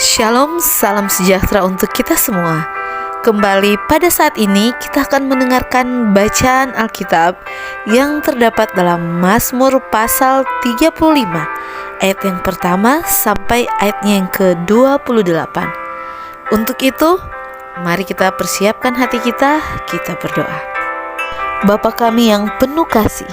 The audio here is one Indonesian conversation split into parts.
Shalom, salam sejahtera untuk kita semua. Kembali pada saat ini kita akan mendengarkan bacaan Alkitab yang terdapat dalam Mazmur pasal 35 ayat yang pertama sampai ayatnya yang ke-28. Untuk itu, mari kita persiapkan hati kita berdoa. Bapa kami yang penuh kasih,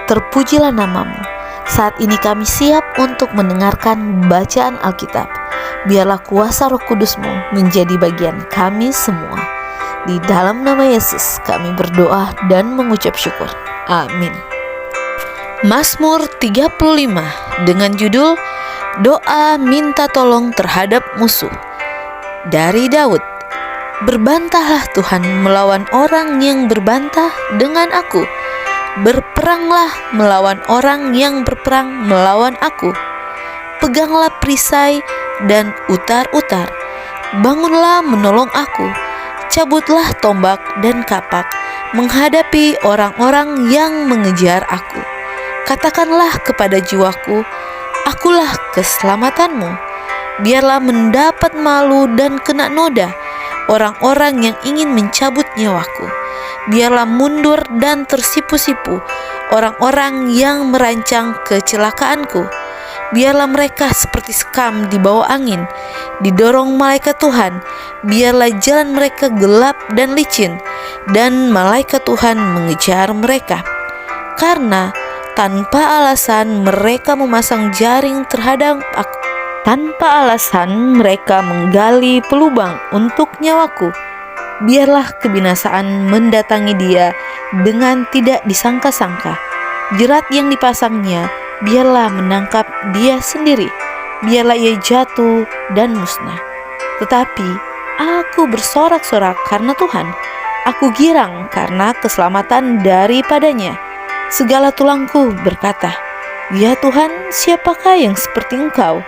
terpujilah namamu. Saat ini kami siap untuk mendengarkan bacaan Alkitab. Biarlah kuasa Roh Kudus-Mu menjadi bagian kami semua. Di dalam nama Yesus kami berdoa dan mengucap syukur. Amin. Mazmur 35 dengan judul Doa Minta Tolong Terhadap Musuh. Dari Daud. Berbantahlah Tuhan melawan orang yang berbantah dengan aku. Berperanglah melawan orang yang berperang melawan aku. Peganglah perisai dan utar-utar. Bangunlah menolong aku. Cabutlah tombak dan kapak menghadapi orang-orang yang mengejar aku. Katakanlah kepada jiwaku, akulah keselamatanmu. Biarlah mendapat malu dan kena noda orang-orang yang ingin mencabut nyawaku. Biarlah mundur dan tersipu-sipu orang-orang yang merancang kecelakaanku. Biarlah mereka seperti sekam di bawah angin, didorong malaikat Tuhan. Biarlah jalan mereka gelap dan licin, dan malaikat Tuhan mengejar mereka. Karena tanpa alasan mereka memasang jaring terhadap aku. Tanpa alasan mereka menggali pelubang untuk nyawaku. Biarlah kebinasaan mendatangi dia dengan tidak disangka-sangka. Jerat yang dipasangnya biarlah menangkap dia sendiri. Biarlah ia jatuh dan musnah. Tetapi aku bersorak-sorak karena Tuhan. Aku girang karena keselamatan daripadanya. Segala tulangku berkata, ya Tuhan, siapakah yang seperti Engkau,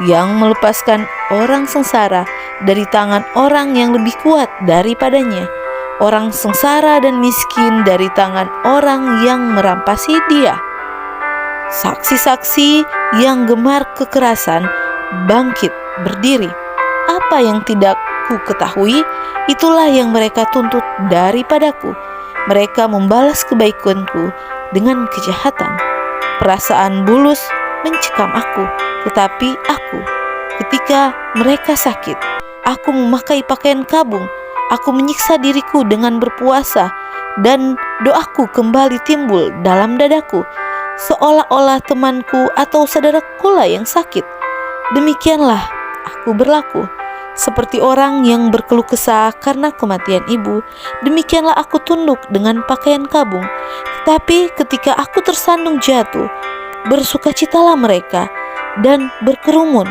yang melepaskan orang sengsara dari tangan orang yang lebih kuat daripadanya, orang sengsara dan miskin dari tangan orang yang merampasi dia. Saksi-saksi yang gemar kekerasan bangkit berdiri. Apa yang tidak ku ketahui, itulah yang mereka tuntut daripadaku. Mereka membalas kebaikanku dengan kejahatan. Perasaan bulus mencekam aku, tetapi aku, ketika mereka sakit, aku memakai pakaian kabung. Aku menyiksa diriku dengan berpuasa, dan doaku kembali timbul dalam dadaku, seolah-olah temanku atau saudaraku lah yang sakit. Demikianlah aku berlaku, seperti orang yang berkeluh kesah karena kematian ibu. Demikianlah aku tunduk dengan pakaian kabung. Tetapi ketika aku tersandung jatuh, bersukacitalah mereka dan berkerumun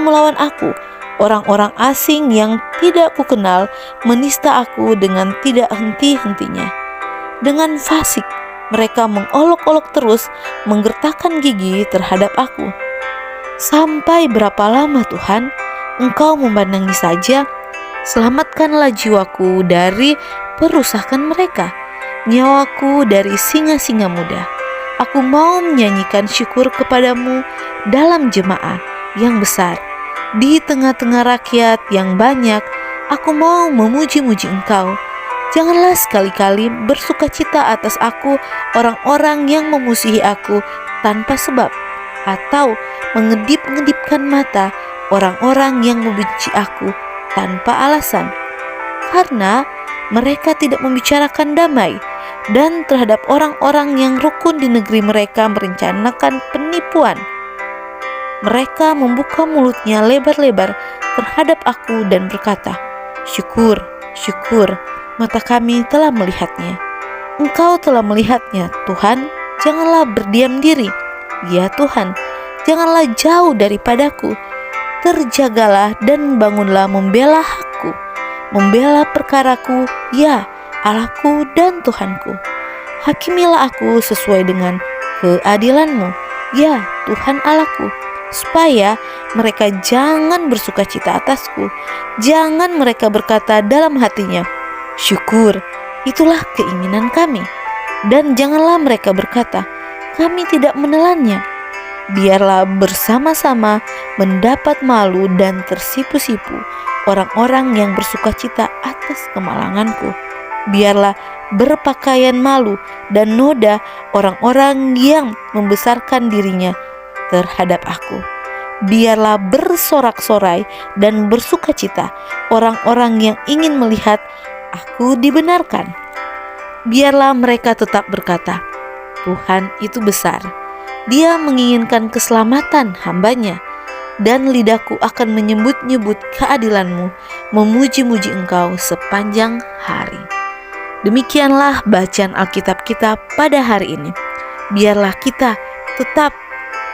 melawan aku. Orang-orang asing yang tidak kukenal menista aku dengan tidak henti-hentinya. Dengan fasik mereka mengolok-olok terus, menggertakkan gigi terhadap aku. Sampai berapa lama Tuhan, Engkau memandangi saja? Selamatkanlah jiwaku dari perusakan mereka, nyawaku dari singa-singa muda. Aku mau menyanyikan syukur kepadamu dalam jemaah yang besar. Di tengah-tengah rakyat yang banyak, aku mau memuji-muji Engkau. Janganlah sekali-kali bersukacita atas aku orang-orang yang memusuhi aku tanpa sebab, atau mengedip-ngedipkan mata orang-orang yang membenci aku tanpa alasan. Karena mereka tidak membicarakan damai, dan terhadap orang-orang yang rukun di negeri mereka merencanakan penipuan. Mereka membuka mulutnya lebar-lebar terhadap aku dan berkata, syukur, syukur, mata kami telah melihatnya. Engkau telah melihatnya, Tuhan, janganlah berdiam diri. Ya Tuhan, janganlah jauh daripadaku. Terjagalah dan bangunlah membela hakku, membela perkaraku, ya Allahku dan Tuhanku. Hakimilah aku sesuai dengan keadilan-Mu, ya Tuhan Allahku, supaya mereka jangan bersukacita atasku. Jangan mereka berkata dalam hatinya, syukur, itulah keinginan kami. Dan janganlah mereka berkata, kami tidak menelannya. Biarlah bersama-sama mendapat malu dan tersipu-sipu orang-orang yang bersukacita atas kemalanganku. Biarlah berpakaian malu dan noda orang-orang yang membesarkan dirinya terhadap aku. Biarlah bersorak-sorai dan bersukacita orang-orang yang ingin melihat aku dibenarkan. Biarlah mereka tetap berkata, Tuhan itu besar. Dia menginginkan keselamatan hamba-Nya, dan lidahku akan menyebut-nyebut keadilan-Mu, memuji-muji Engkau sepanjang hari. Demikianlah bacaan Alkitab kita pada hari ini. Biarlah kita tetap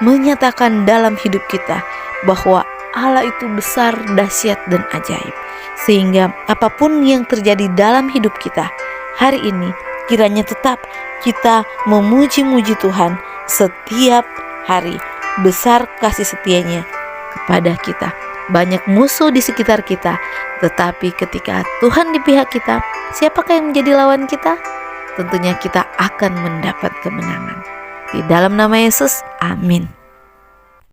menyatakan dalam hidup kita bahwa Allah itu besar, dahsyat, dan ajaib. Sehingga apapun yang terjadi dalam hidup kita hari ini, kiranya tetap kita memuji-muji Tuhan setiap hari. Besar kasih setia-Nya kepada kita. Banyak musuh di sekitar kita, tetapi ketika Tuhan di pihak kita, siapakah yang menjadi lawan kita? Tentunya kita akan mendapat kemenangan. Di dalam nama Yesus, amin.